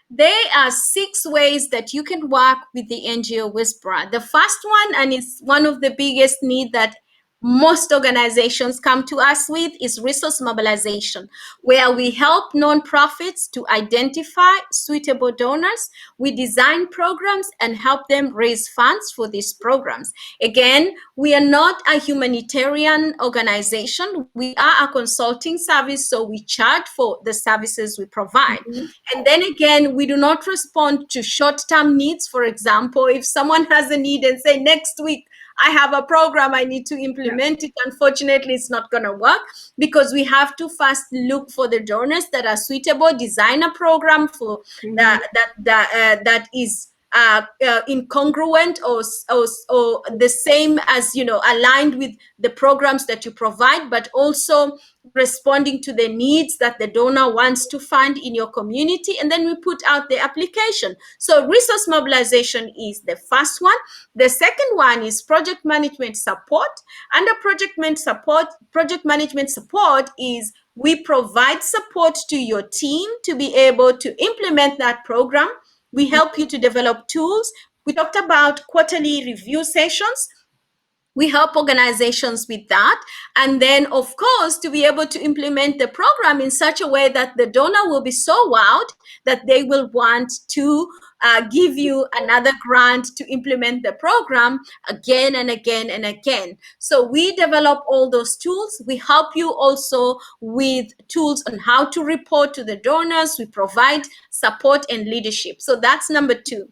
There are 6 ways that you can work with the NGO Whisperer. The first one, and it's one of the biggest needs that most organizations come to us with, is resource mobilization, where we help nonprofits to identify suitable donors. We design programs and help them raise funds for these programs. Again, we are not a humanitarian organization. We are a consulting service, so we charge for the services we provide. And then again, we do not respond to short-term needs. For example, if someone has a need and say, next week, I have a program, I need to implement it. Unfortunately, it's not going to work, because we have to first look for the donors that are suitable, design a program for that is incongruent or the same as, aligned with the programs that you provide, but also responding to the needs that the donor wants to fund in your community. And then we put out the application. So resource mobilization is the first one. The second one is project management support. Under project management support is we provide support to your team to be able to implement that program. We help you to develop tools. We talked about quarterly review sessions. We help organizations with that. And then, of course, to be able to implement the program in such a way that the donor will be so wowed that they will want to give you another grant to implement the program again and again and again. So we develop all those tools. We help you also with tools on how to report to the donors. We provide support and leadership. So that's number 2.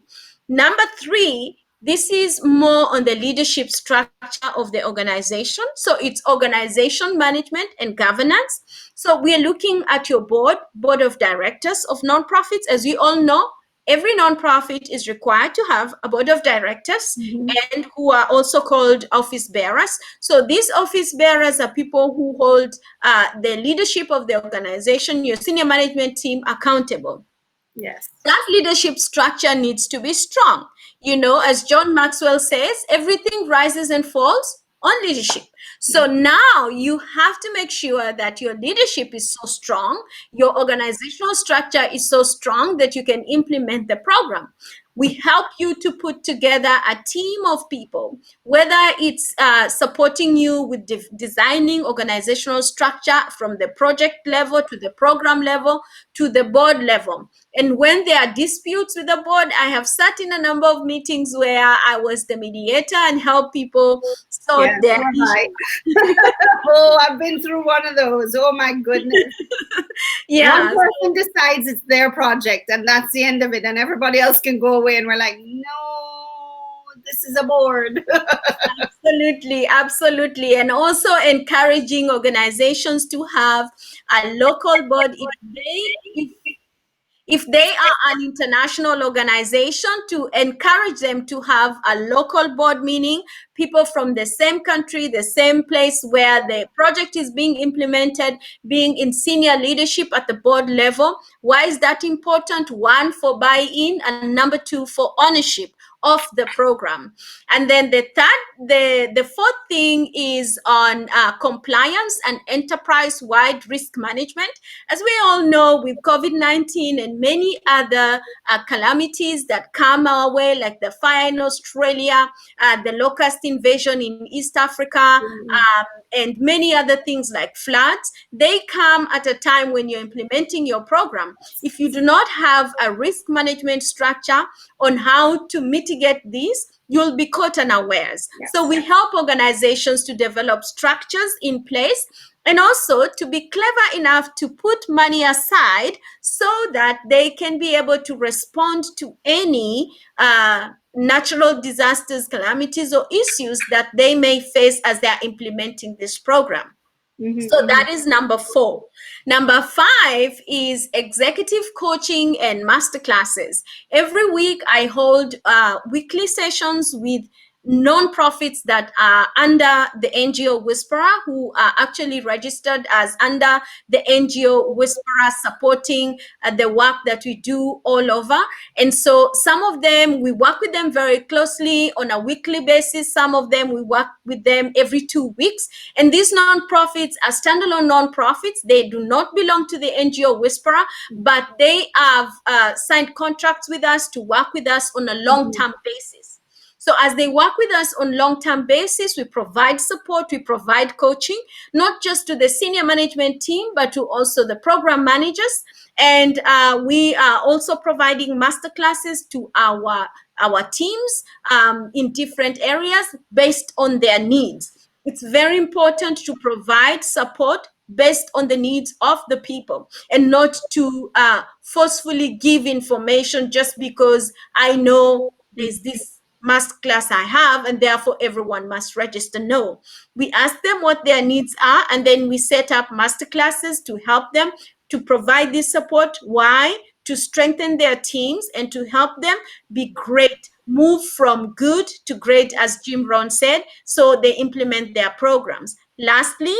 Number 3, this is more on the leadership structure of the organization. So it's organization management and governance. So we are looking at your board of directors of nonprofits. As we all know, every nonprofit is required to have a board of directors, and who are also called office bearers. So these office bearers are people who hold the leadership of the organization, your senior management team, accountable. Yes. That leadership structure needs to be strong. As John Maxwell says, everything rises and falls on leadership. So now you have to make sure that your leadership is so strong, your organizational structure is so strong that you can implement the program. We help you to put together a team of people, whether it's supporting you with designing organizational structure from the project level to the program level to the board level. And when there are disputes with the board, I have sat in a number of meetings where I was the mediator and help people sort Yes, their have issues. Oh, I've been through one of those. Oh my goodness. One Yeah. person decides it's their project and that's the end of it, and everybody else can go away, and we're like, no, this is a board. Absolutely, absolutely. And also encouraging organizations to have a local board if they are an international organization, to encourage them to have a local board, meaning people from the same country, the same place where the project is being implemented, being in senior leadership at the board level. Why is that important? One, for buy-in, and number two, for ownership of the program. And then the fourth thing is on compliance and enterprise-wide risk management. As we all know, with COVID-19 and many other calamities that come our way, like the fire in Australia, the locust invasion in East Africa, and many other things like floods, they come at a time when you're implementing your program. If you do not have a risk management structure on how to mitigate these, you'll be caught unawares. Yes. So we help organizations to develop structures in place, and also to be clever enough to put money aside so that they can be able to respond to any natural disasters, calamities, or issues that they may face as they're implementing this program. So that is number 4. Number 5 is executive coaching and masterclasses. Every week I hold weekly sessions with non-profits that are under the NGO Whisperer, who are actually registered as under the NGO Whisperer, supporting the work that we do all over. And so some of them, we work with them very closely on a weekly basis. Some of them, we work with them every 2 weeks. And these non-profits are standalone non-profits. They do not belong to the NGO Whisperer, but they have signed contracts with us to work with us on a long-term basis. So as they work with us on long-term basis, we provide support, we provide coaching, not just to the senior management team, but to also the program managers. And we are also providing masterclasses to our teams in different areas based on their needs. It's very important to provide support based on the needs of the people, and not to forcefully give information just because I know there's this masterclass I have and therefore everyone must register. No, we ask them what their needs are, and then we set up masterclasses to help them to provide this support. Why? To strengthen their teams and to help them be great, move from good to great, as Jim Rohn said, so they implement their programs. Lastly,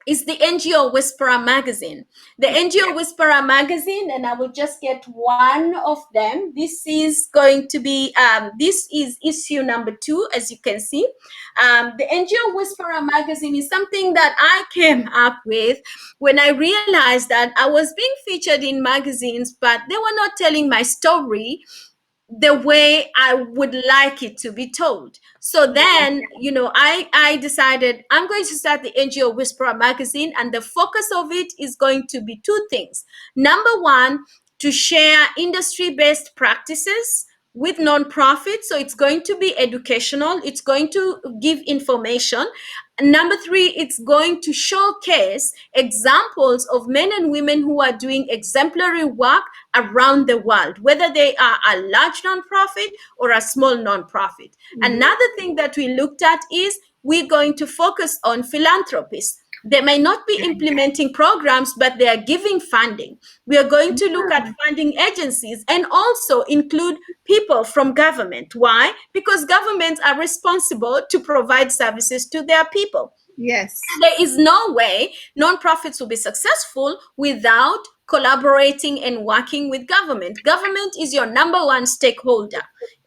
is the NGO Whisperer magazine. The NGO Whisperer magazine, and I will just get one of them. This is going to be, this is issue number 2, as you can see. The NGO Whisperer magazine is something that I came up with when I realized that I was being featured in magazines, but they were not telling my story the way I would like it to be told. So then, I decided I'm going to start the NGO Whisperer magazine, and the focus of it is going to be 2 things. Number 1, to share industry-based practices with nonprofits. So it's going to be educational. It's going to give information. Number 3, it's going to showcase examples of men and women who are doing exemplary work around the world, whether they are a large nonprofit or a small nonprofit. Another thing that we looked at is we're going to focus on philanthropists. They may not be implementing programs, but they are giving funding. We are going to look at funding agencies and also include people from government. Why? Because governments are responsible to provide services to their people. Yes. There is no way nonprofits will be successful without collaborating and working with government. Government is your number 1 stakeholder.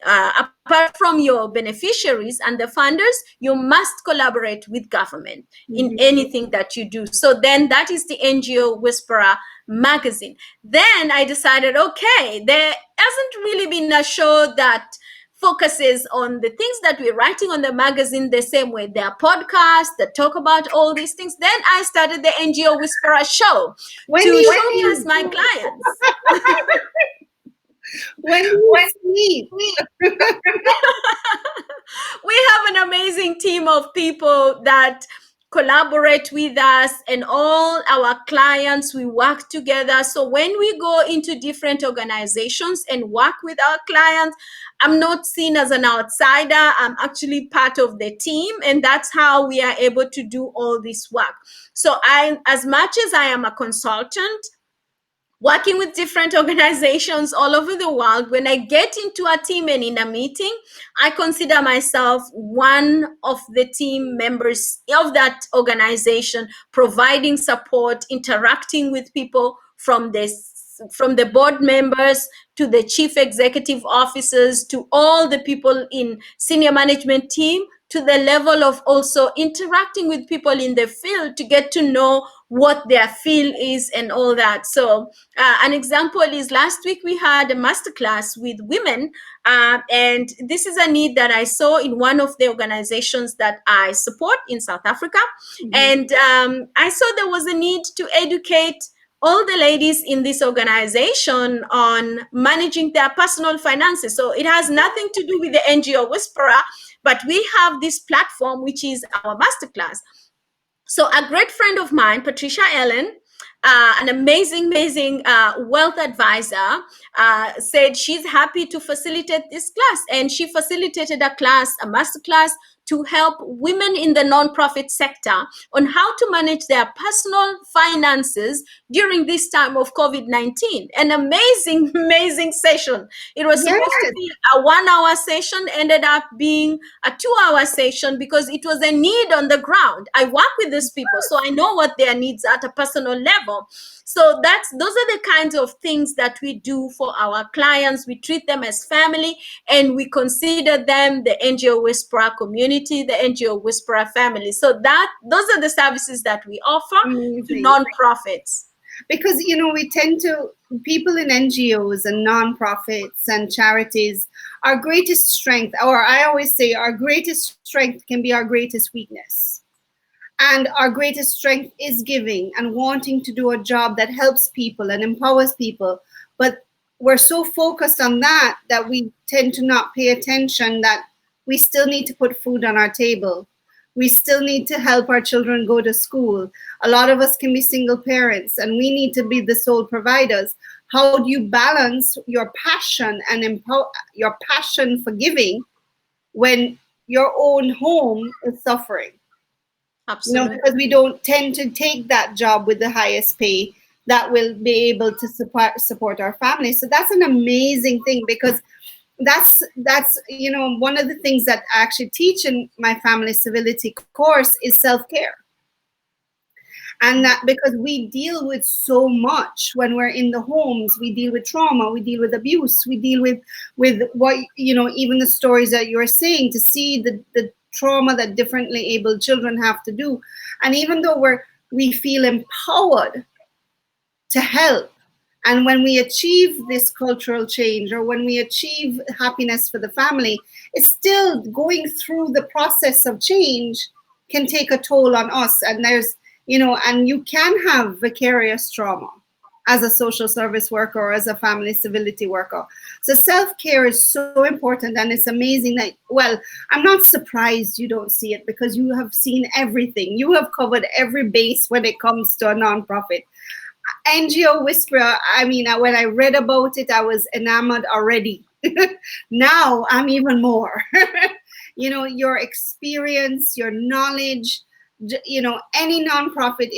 Apart from your beneficiaries and the funders, you must collaborate with government in anything that you do. So then that is the NGO Whisperer magazine. Then I decided, okay, there hasn't really been a show that focuses on the things that we're writing on the magazine the same way. There are podcasts that talk about all these things. Then I started the NGO Whisperer show When do to you showcase sleep? my clients. When do you sleep? We have an amazing team of people that collaborate with us, and all our clients, we work together. So when we go into different organizations and work with our clients, I'm not seen as an outsider. I'm actually part of the team, and that's how we are able to do all this work. So I, as much as I am a consultant working with different organizations all over the world, when I get into a team and in a meeting, I consider myself one of the team members of that organization, providing support, interacting with people from the board members to the chief executive officers to all the people in senior management team, to the level of also interacting with people in the field to get to know what their field is and all that. So an example is last week we had a masterclass with women, and this is a need that I saw in one of the organizations that I support in South Africa. And I saw there was a need to educate all the ladies in this organization on managing their personal finances. So it has nothing to do with the NGO Whisperer, but we have this platform, which is our masterclass. So a great friend of mine, Patricia Ellen, an amazing wealth advisor, said she's happy to facilitate this class. And she facilitated a class, a master class, to help women in the nonprofit sector on how to manage their personal finances during this time of COVID-19. An amazing session. It was supposed to be a 1 hour session, ended up being a 2 hour session because it was a need on the ground. I work with these people, so I know what their needs are at a personal level. So those are the kinds of things that we do for our clients. We treat them as family, and we consider them the NGO Whisperer community, the NGO Whisperer family. So those are the services that we offer to nonprofits. Because, we tend to, people in NGOs and nonprofits and charities, our greatest strength, or I always say our greatest strength can be our greatest weakness. And our greatest strength is giving and wanting to do a job that helps people and empowers people. But we're so focused on that we tend to not pay attention that we still need to put food on our table. We still need to help our children go to school. A lot of us can be single parents, and we need to be the sole providers. How do you balance your passion and your passion for giving when your own home is suffering? Absolutely. Because we don't tend to take that job with the highest pay that will be able to support our family. So that's an amazing thing, because that's one of the things that I actually teach in my family civility course is self-care. And that because we deal with so much when we're in the homes, we deal with trauma, we deal with abuse, we deal with what, even the stories that you're saying, to see the trauma that differently abled children have to do. And even though we feel empowered to help, and when we achieve this cultural change, or when we achieve happiness for the family, it's still going through the process of change can take a toll on us. And there's, and you can have vicarious trauma as a social service worker or as a family civility worker. So self-care is so important, and it's amazing that, well, I'm not surprised you don't see it, because you have seen everything. You have covered every base when it comes to a nonprofit. NGO Whisperer, when I read about it, I was enamored already. Now I'm even more. Your experience, your knowledge, any nonprofit,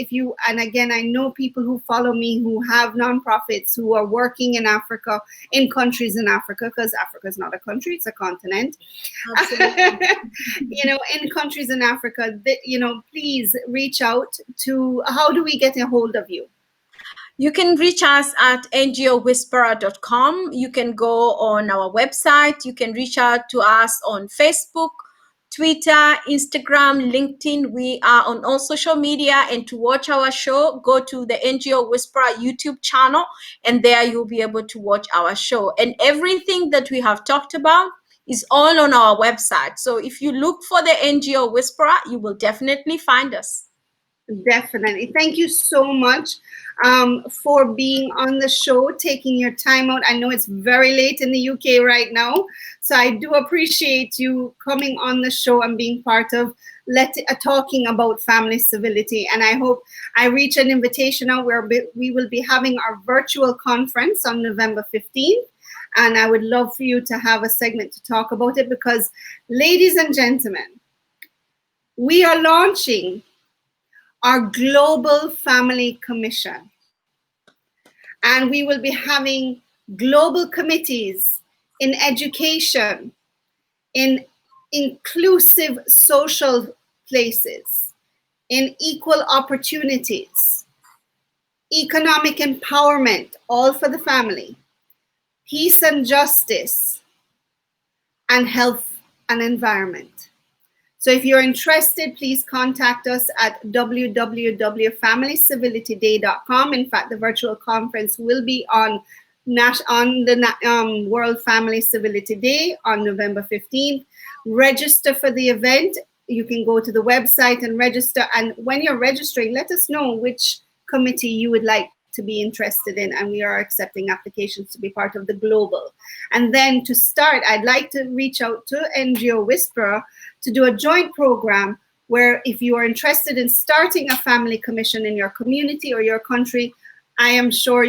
and again, I know people who follow me who have nonprofits who are working in Africa, in countries in Africa, because Africa is not a country, it's a continent. In countries in Africa, please reach out to, how do we get a hold of you? You can reach us at ngowhisperer.com. You can go on our website. You can reach out to us on Facebook, Twitter, Instagram, LinkedIn. We are on all social media. And to watch our show, go to the NGO Whisperer YouTube channel, and there you'll be able to watch our show. And everything that we have talked about is all on our website. So if you look for the NGO Whisperer, you will definitely find us. Definitely. Thank you so much for being on the show, taking your time out. I know it's very late in the UK right now, so I do appreciate you coming on the show and being part of talking about family civility. And I hope I reach an invitation out where we will be having our virtual conference on November 15th. And I would love for you to have a segment to talk about it, because, ladies and gentlemen, we are launching our Global Family Commission. And we will be having global committees in education, in inclusive social places, in equal opportunities, economic empowerment, all for the family, peace and justice, and health and environment. So if you're interested, please contact us at www.familycivilityday.com. In fact, the virtual conference will be on the World Family Civility Day on November 15th. Register for the event. You can go to the website and register. And when you're registering, let us know which committee you would like to be interested in, and we are accepting applications to be part of the global. And then to start, I'd like to reach out to NGO Whisperer to do a joint program where, if you are interested in starting a family commission in your community or your country, I am sure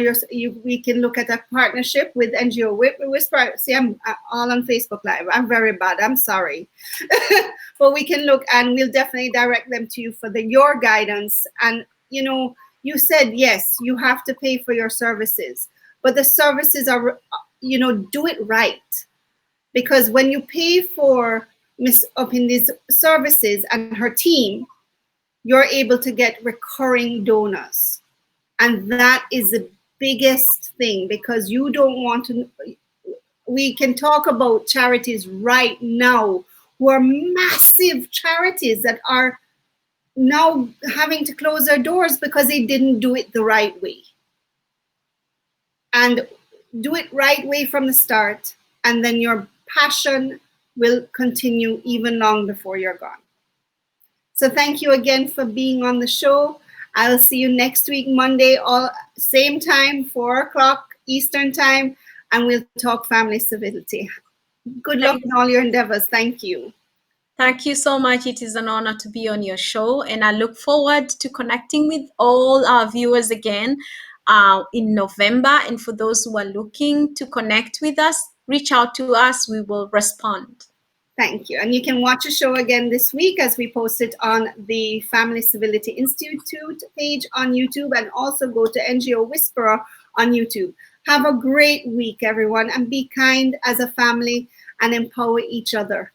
we can look at a partnership with NGO Whisperer. See, I'm all on Facebook Live. I'm very bad. I'm sorry. But we can look, and we'll definitely direct them to you for your guidance. And, you know, you said, yes, you have to pay for your services, but the services are, do it right. Because when you pay for Ms. Opinde's services and her team, you're able to get recurring donors. And that is the biggest thing, because you don't want to, we can talk about charities right now who are massive charities that are now having to close their doors because they didn't do it the right way. And do it right way from the start, and then your passion will continue even long before you're gone. So thank you again for being on the show. I'll see you next week, Monday, all same time, 4 o'clock Eastern time, and we'll talk family civility. Good luck in all your endeavors. Thank you. Thank you so much. It is an honor to be on your show, and I look forward to connecting with all our viewers again in November. And for those who are looking to connect with us, reach out to us. We will respond. Thank you. And you can watch the show again this week as we post it on the Family Civility Institute page on YouTube, and also go to NGO Whisperer on YouTube. Have a great week, everyone, and be kind as a family and empower each other.